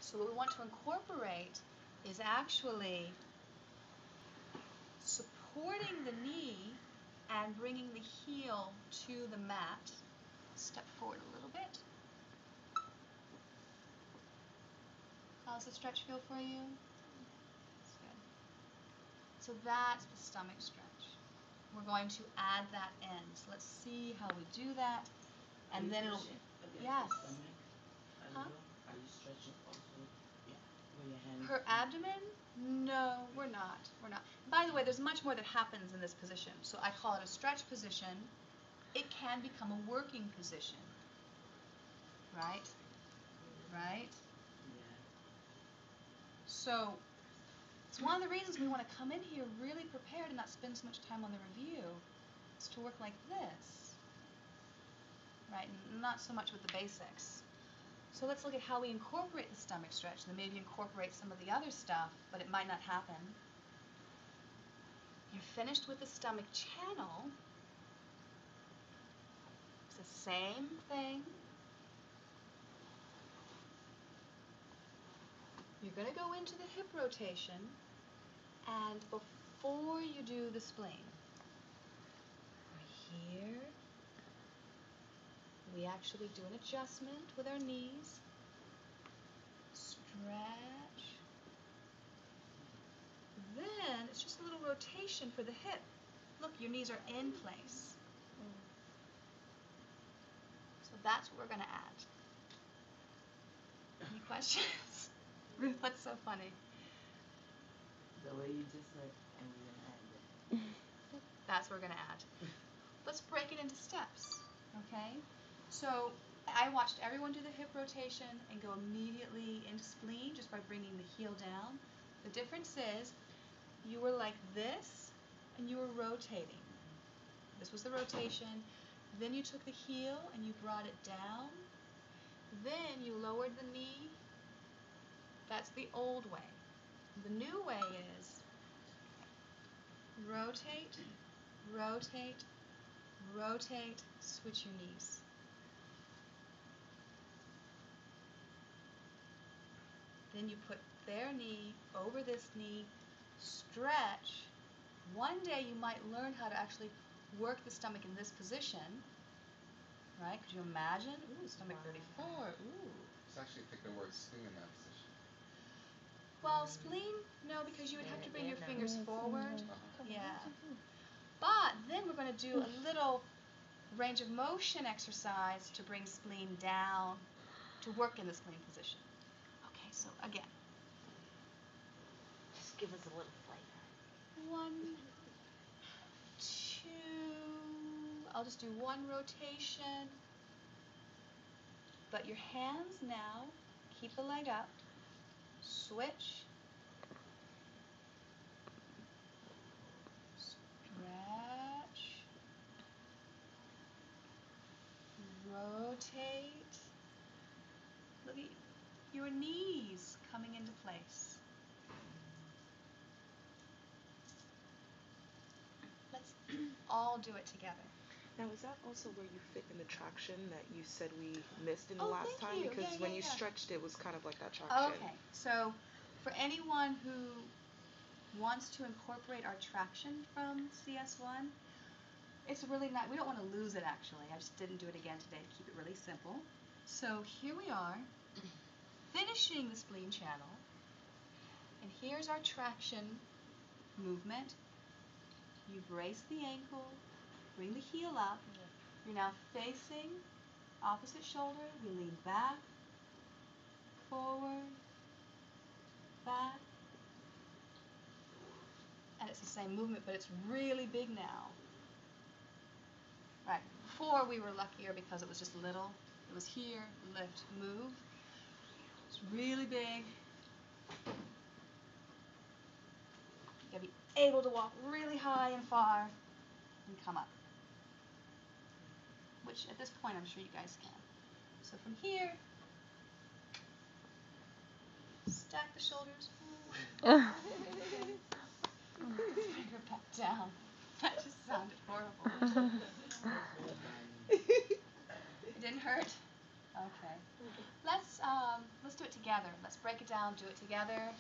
So what we want to incorporate is actually supporting the knee and bringing the heel to the mat. Step forward a little bit. How's the stretch feel for you? That's good. So that's the stomach stretch. We're going to add that in. So let's see how we do that. And then it'll, yes. Huh? Are you stretching also? Yeah. With your hand. Her abdomen? No, we're not. We're not. By the way, there's much more that happens in this position. So I call it a stretch position. It can become a working position. Right? Right? Yeah. So it's one of the reasons we want to come in here really prepared and not spend so much time on the review. Is to work like this. Right? And not so much with the basics. So let's look at how we incorporate the stomach stretch, and then maybe incorporate some of the other stuff, but it might not happen. You're finished with the stomach channel. It's the same thing. You're going to go into the hip rotation, and before you do the spleen, here, we actually do an adjustment with our knees. Stretch. Then it's just a little rotation for the hip. Look, your knees are in place. So that's what we're going to add. Any questions? Ruth, what's so funny? The way you just said, and we're going to add that. That's what we're going to add. Let's break it into steps, okay? So I watched everyone do the hip rotation and go immediately into spleen just by bringing the heel down. The difference is you were like this and you were rotating. This was the rotation. Then you took the heel and you brought it down. Then you lowered the knee. That's the old way. The new way is rotate, rotate, rotate, switch your knees. Then you put their knee over this knee, stretch. One day you might learn how to actually work the stomach in this position, right? Could you imagine? Ooh, stomach 34, ooh. It's actually pick the word spleen in that position. Well, spleen, no, because you would have to bring your fingers forward. Uh-huh. Yeah. But then we're going to do a little range of motion exercise to bring spleen down, to work in the spleen position. Okay, so again. Just give us a little flavor. 1, 2, I'll just do one rotation. But your hands now, keep the leg up, switch, stretch, rotate. Look at your knees coming into place. Let's all do it together. Now, is that also where you fit in the traction that you said we missed in the Oh, last thank time? you. Because Yeah, when yeah, you yeah. stretched, it was kind of like that traction. Okay, so for anyone who wants to incorporate our traction from CS1, it's really not, we don't want to lose it actually. I just didn't do it again today to keep it really simple. So here we are, finishing the spleen channel, and here's our traction movement. You brace the ankle, bring the heel up. You're now facing opposite shoulder. We lean back, forward, back. And it's the same movement, but it's really big now. Right, before we were luckier because it was just little. It was here, lift, move. It's really big. You gotta be able to walk really high and far and come up. Which at this point I'm sure you guys can. So from here, stack the shoulders. Bring her back down. That just sounded horrible. It didn't hurt? Okay. Let's do it it together. Let's break it down, do it together.